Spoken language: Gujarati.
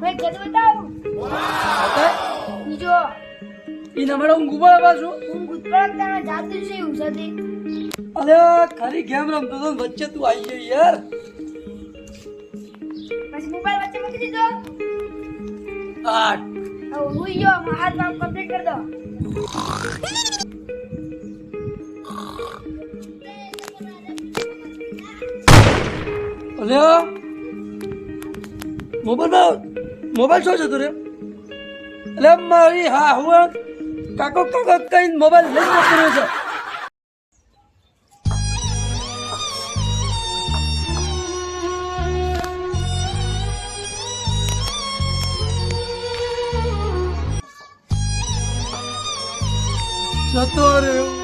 मैं जद बताऊं બીજો ઈને મારો ઊંઘ ઉપાડે પાછું હું ગુજરાતના જાદુ છે ઉસાદે અરે ખાલી ગેમ રમતો તો વચ્ચે તું આવી ગઈ યાર પછી મોબાઈલ વચ્ચે મૂકી દીધો 8 હવે હું યો હાથ કામ કમ્પ્લીટ કર દો અરે મોબાઈલ શું જતો રે એટલે મારી હા હું કાકો કાકો કઈ મોબાઈલ લઈને કર્યો છે જતો રહ્યો